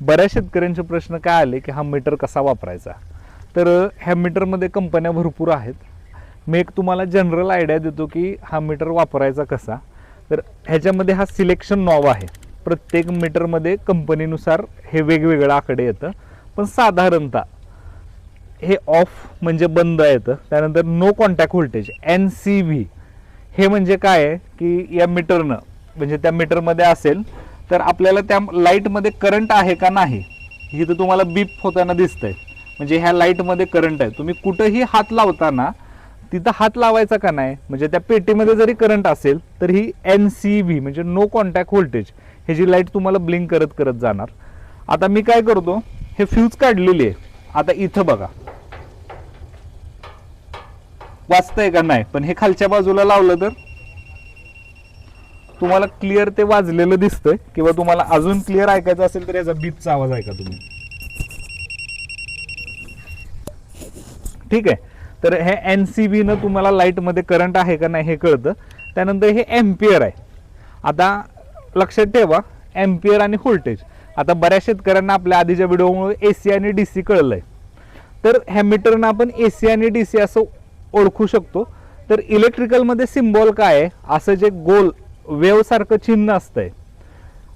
बऱ्याच शेतकऱ्यांचे प्रश्न काय आले की हा मीटर कसा वापरायचा. तर ह्या मीटरमध्ये कंपन्या भरपूर आहेत. मी एक तुम्हाला जनरल आयडिया देतो की हा मीटर वापरायचा कसा. तर ह्याच्यामध्ये हा सिलेक्शन नॉब आहे. प्रत्येक मीटरमध्ये कंपनीनुसार हे वेगवेगळं आकडे येतं, पण साधारणतः हे ऑफ म्हणजे बंद येतं. त्यानंतर नो कॉन्टॅक्ट व्होल्टेज NCV हे म्हणजे काय आहे की या मीटरनं म्हणजे त्या मीटरमध्ये असेल तर आपल्याला त्या लाईटमध्ये करंट आहे का नाही हे तर तुम्हाला बीप होताना दिसतंय. म्हणजे ह्या लाईटमध्ये करंट आहे, तुम्ही कुठेही हात लावताना तिथं हात लावायचा का नाही. म्हणजे त्या पेटीमध्ये जरी करंट असेल तर ही NCV म्हणजे नो कॉन्टॅक्ट व्होल्टेज हे जी लाईट तुम्हाला ब्लिंक करत करत जाणार. आता मी काय करतो, हे फ्यूज काढलेली आहे. आता इथं बघा वाजतंय का नाही, पण हे खालच्या बाजूला लावलं तर तुम्हाला क्लिअर ते वाजलेलं दिसतंय. किंवा तुम्हाला अजून क्लिअर ऐकायचं असेल तर याचा बीपचा आवाज ऐका तुम्ही. ठीक आहे. तर हे NCV न तुम्हाला लाईटमध्ये करंट आहे का नाही हे कळतं. त्यानंतर हे एम्पियर आहे. आता लक्षात ठेवा एम्पियर आणि व्होल्टेज. आता बऱ्याच शेतकऱ्यांना आपल्या आधीच्या व्हिडिओमुळे AC आणि DC कळलंय. तर ह्या मीटरनं आपण AC आणि DC असं ओळखू शकतो. तर इलेक्ट्रिकलमध्ये सिम्बॉल काय आहे, असं जे गोल वेव सारखं चिन्ह असतंय,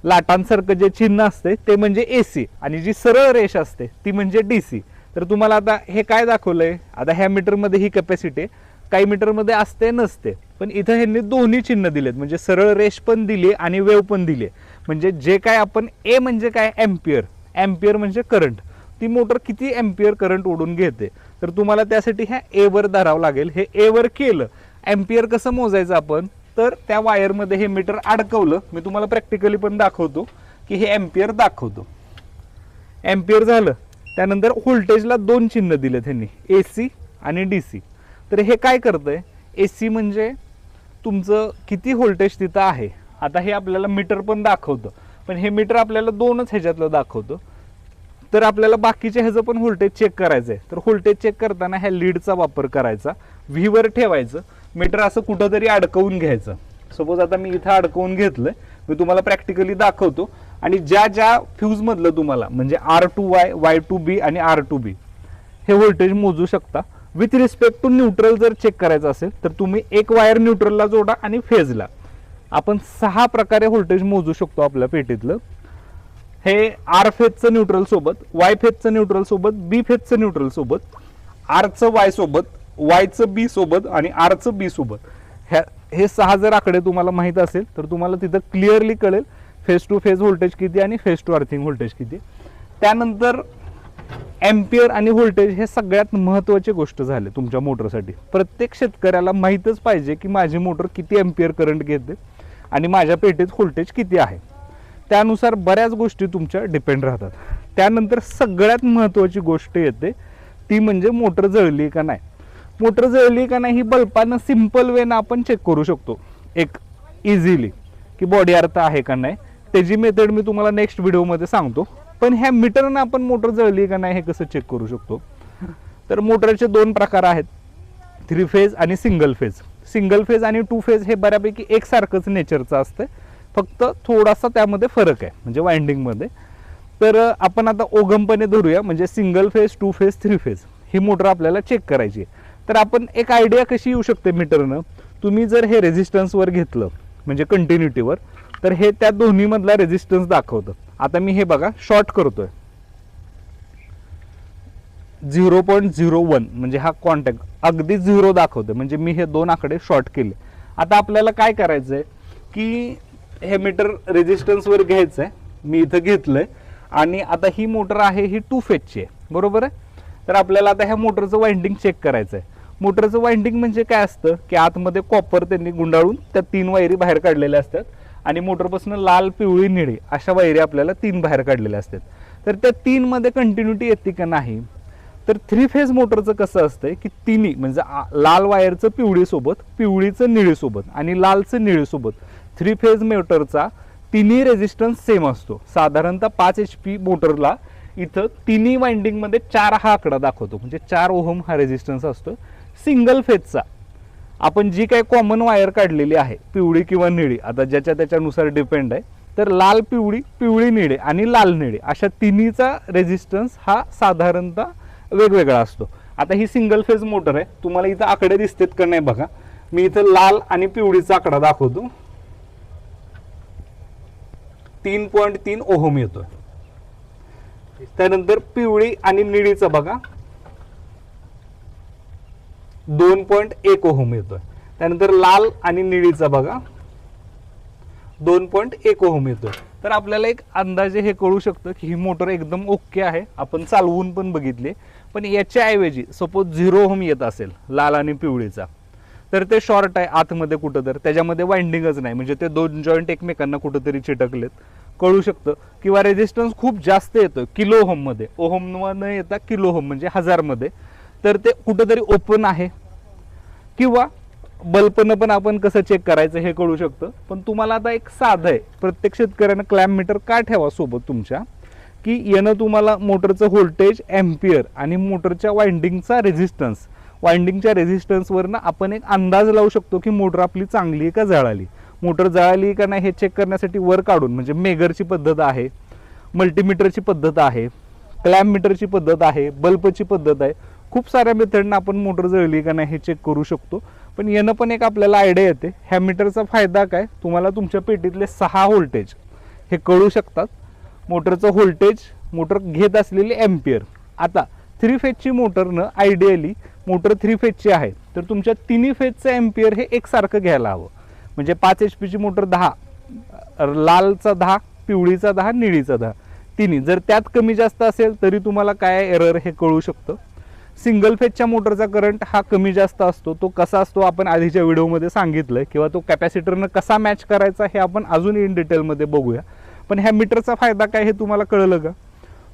लाटांसारखं जे चिन्ह असते ते म्हणजे AC आणि जी सरळ रेष असते ती म्हणजे DC. तर तुम्हाला आता हे काय दाखवलंय, आता ह्या मीटरमध्ये ही कॅपॅसिटी काही मीटरमध्ये असते नसते, पण इथं ह्यांनी दोन्ही चिन्ह दिलेत. म्हणजे सरळ रेष पण दिली आणि वेव पण दिली. म्हणजे जे काय आपण A म्हणजे काय एम्पियर म्हणजे करंट, ती मोटर किती एम्पियर करंट ओढून घेते. तर तुम्हाला त्यासाठी ह्या A वर धरावं लागेल. हे A वर केलं. एम्पियर कसं मोजायचं आपण, तर त्या वायरमध्ये हे मीटर अडकवलं. मी तुम्हाला प्रॅक्टिकली पण दाखवतो की हे एम्पियर दाखवतो. एम्पियर झालं. त्यानंतर व्होल्टेजला दोन चिन्ह दिले त्यांनी, AC आणि DC. तर हे काय करतंय, AC म्हणजे तुमचं किती व्होल्टेज तिथं आहे. आता हे आपल्याला मीटर पण दाखवतं, पण हे मीटर आपल्याला दोनच ह्याच्यातलं दाखवतं. तर आपल्याला बाकीच्या ह्याचं पण व्होल्टेज चेक करायचं आहे. तर व्होल्टेज चेक करताना ह्या लीडचा वापर करायचा. V वर ठेवायचं. मीटर असं कुठंतरी अडकवून घ्यायचं. सपोज आता मी इथं अडकवून घेतलंय, मी तुम्हाला प्रॅक्टिकली दाखवतो. आणि ज्या फ्यूजमधलं तुम्हाला म्हणजे R2Y, Y2B आणि R2B हे व्होल्टेज मोजू शकता. विथ रिस्पेक्ट टू न्यूट्रल जर चेक करायचं असेल तर तुम्ही एक वायर न्यूट्रलला जोडा आणि फेजला. आपण 6 प्रकारे व्होल्टेज मोजू शकतो आपल्या पेटीतलं. हे R फेजचं न्यूट्रल सोबत, Y फेजचं न्यूट्रल सोबत, B फेजचं न्यूट्रल सोबत, Rचं Y सोबत, Yचं B सोबत आणि Rचं B सोबत. हे 6 जर आकडे तुम्हाला माहित असेल तर तुम्हाला तिथं क्लिअरली कळेल फेज टू फेज व्होल्टेज किती आणि फेज टू अर्थिंग व्होल्टेज किती. त्यानंतर एम्पियर आणि व्होल्टेज हे सगळ्यात महत्त्वाची गोष्ट झाली तुमच्या मोटरसाठी. प्रत्येक शेतकऱ्याला माहीतच पाहिजे की माझी मोटर किती एम्पियर करंट घेते आणि माझ्या पेटीत व्होल्टेज किती आहे. त्यानुसार बऱ्याच गोष्टी तुमच्या डिपेंड राहतात. त्यानंतर सगळ्यात महत्त्वाची गोष्ट येते ती म्हणजे मोटर जळली का नाही. मोटर जळली का नाही ही बल्बानं सिंपल वेनं आपण चेक करू शकतो एक इझिली, की बॉडी अर्थ आहे का नाही. त्याची मेथड मी तुम्हाला नेक्स्ट व्हिडिओमध्ये सांगतो. पण ह्या मीटरनं आपण मोटर जळली का नाही हे कसं चेक करू शकतो. तर मोटरचे 2 प्रकार आहेत, 3 फेज आणि सिंगल फेज. सिंगल फेज आणि 2 फेज हे बऱ्यापैकी एकसारखंच नेचरचं असतं, फक्त थोडासा त्यामध्ये फरक आहे म्हणजे वाइंडिंगमध्ये. तर आपण आता ओघमपणे धरूया, म्हणजे सिंगल फेज, 2 फेज, 3 फेज ही मोटर आपल्याला चेक करायची आहे. तर आपण एक आयडिया कशी येऊ शकते मीटरनं, तुम्ही जर हे रेझिस्टन्सवर घेतलं म्हणजे कंटिन्युटीवर, तर हे त्या दोन्ही मधला रेझिस्टन्स दाखवतं. आता मी हे बघा शॉर्ट करतोय 0.01 म्हणजे हा कॉन्टॅक्ट अगदी 0 दाखवतोय, म्हणजे मी हे 2 आकडे शॉर्ट केले. आता आपल्याला काय करायचंय की हे मीटर रेझिस्टन्सवर घ्यायचंय. मी इथं घेतलंय आणि आता ही मोटर आहे ही 2 फेजची आहे, बरोबर आहे. तर आपल्याला आता ह्या मोटरचं वाइंडिंग चेक करायचं आहे. मोटरचं वाइंडिंग म्हणजे काय असतं की आतमध्ये कॉपर त्यांनी गुंडाळून त्या 3 वायरी बाहेर काढलेल्या असतात आणि मोटरपासून लाल, पिवळी, निळी अशा वायरी आपल्याला 3 बाहेर काढलेल्या असतात. तर त्या 3 मध्ये कंटिन्युटी येते का नाही. तर 3 फेज मोटरचं कसं असतंय की तिन्ही म्हणजे लाल वायरचं पिवळी सोबत, पिवळीचं निळी सोबत आणि लालचं निळी सोबत 3 फेज मोटरचा तिन्ही रेझिस्टन्स सेम असतो. साधारणतः 5 HP मोटरला इथं तिन्ही वाइंडिंग मध्ये 4 हा आकडा दाखवतो, म्हणजे 4 ओहम हा रेझिस्टन्स असतो. सिंगल फेजचा आपण जी काही कॉमन वायर काढलेली आहे पिवळी किंवा निळी, आता ज्याच्या त्याच्यानुसार डिपेंड आहे, तर लाल पिवळी, पिवळी निळे आणि लाल निळे अशा तिन्हीचा रेझिस्टन्स हा साधारणतः वेगवेगळा असतो. आता ही सिंगल फेज मोटर आहे, तुम्हाला इथं आकडे दिसतात का नाही बघा. मी इथं लाल आणि पिवळीचा आकडा दाखवतो. 3.3 ओहम येतो. त्यानंतर पिवळी आणि निळीचा बघा 2.1 ओहम येतोय. त्यानंतर लाल आणि निळीचा बघा 2.1 ओहम येतोय. तर आपल्याला एक अंदाजे हे कळू शकतं की ही मोटर एकदम ओके आहे. आपण चालवून पण बघितले, पण याच्याऐवजी सपोज 0 ओहम येत असेल लाल आणि पिवळीचा, तर ते शॉर्ट आहे आतमध्ये कुठं, तर त्याच्यामध्ये वाइंडिंगच नाही, म्हणजे ते दोन जॉईंट एकमेकांना कुठंतरी चिटकलेत, कळू शकतं. किंवा रेझिस्टन्स खूप जास्त येतो किलो ओहम मध्ये, ओहम न येता किलो ओहम म्हणजे 1000 मध्ये, तर ते कुठंतरी ओपन आहे. किंवा बल्बनं पण आपण कसं चेक करायचं हे कळू शकतं. पण तुम्हाला आता एक साधं आहे, प्रत्येक शेतकऱ्यानं क्लॅम्प मीटर का ठेवा सोबत तुमच्या, की यानं तुम्हाला मोटरचं व्होल्टेज, एम्पियर आणि मोटरच्या वाइंडिंगचा रेझिस्टन्स, वाइंडिंगच्या रेझिस्टन्सवरनं आपण एक अंदाज लावू शकतो की मोटर आपली चांगली आहे का जळाली. मोटर जळाली का नाही हे चेक करण्यासाठी वर काढून, म्हणजे मेगरची पद्धत आहे, मल्टीमीटरची पद्धत आहे, क्लॅम्प मीटरची पद्धत आहे, बल्बची पद्धत आहे. खूप साऱ्या मेथडनं आपण मोटर जळली का नाही हे चेक करू शकतो. पण यानं पण एक आपल्याला आयडिया येते. ह्या मीटरचा फायदा काय, तुम्हाला तुमच्या पेटीतले 6 व्होल्टेज हे कळू शकतात. मोटरचं व्होल्टेज, मोटर घेत असलेली एम्पियर. आता 3 फेजची मोटरनं आयडियली, मोटर 3 फेजची आहे तर तुमच्या तिन्ही फेजचं एम्पियर हे एकसारखं घ्यायला हवं. म्हणजे 5 HP ची मोटर 10, लालचा 10, पिवळीचा 10, निळीचा 10, तिन्ही जर त्यात कमी जास्त असेल तरी तुम्हाला काय एरर हे कळू शकतं. सिंगल फेजच्या मोटरचा करंट हा कमी जास्त असतो. तो कसा असतो आपण आधीच्या व्हिडिओमध्ये सांगितलंय, किंवा तो कॅपॅसिटरनं कसा मॅच करायचा हे आपण अजून इन डिटेलमध्ये बघूया. पण ह्या मीटरचा फायदा काय हे तुम्हाला कळलं का.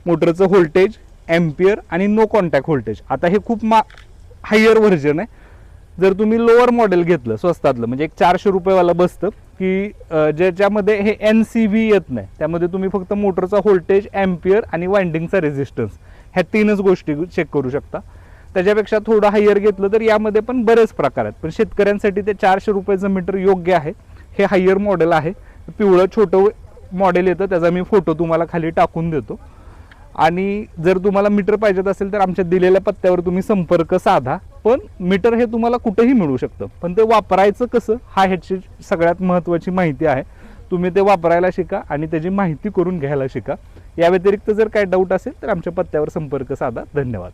मोटरचं व्होल्टेज, एम्पियर आणि नो कॉन्टॅक्ट व्होल्टेज. आता हे खूप हायर व्हर्जन आहे. जर तुम्ही लोअर मॉडेल घेतलं स्वस्तातलं, म्हणजे एक 400 रुपयेवाला बसतं, की ज्याच्यामध्ये हे NCV येत नाही, त्यामध्ये तुम्ही फक्त मोटरचा व्होल्टेज, एम्पियर आणि वाइंडिंगचा रेझिस्टन्स ह्या 3च गोष्टी चेक करू शकता. त्याच्यापेक्षा थोडं हायर घेतलं तर यामध्ये पण बरेच प्रकार आहेत. पण शेतकऱ्यांसाठी ते 400 रुपयाचं मीटर योग्य आहे. हे हायर मॉडेल आहे. पिवळं छोटं मॉडेल येतं, त्याचा मी फोटो तुम्हाला खाली टाकून देतो. आणि जर तुम्हाला मीटर पाहिजेत असेल तर आमच्या दिलेल्या पत्त्यावर तुम्ही संपर्क साधा. पण मीटर हे तुम्हाला कुठेही मिळू शकतं, पण ते वापरायचं कसं हा ह्याची सगळ्यात महत्त्वाची माहिती आहे. तुम्ही ते वापरायला शिका आणि त्याची माहिती करून घ्यायला शिका. या व्यतिरिक्त जर काय डाऊट असेल तर आमच्या पत्त्यावर संपर्क साधा. धन्यवाद.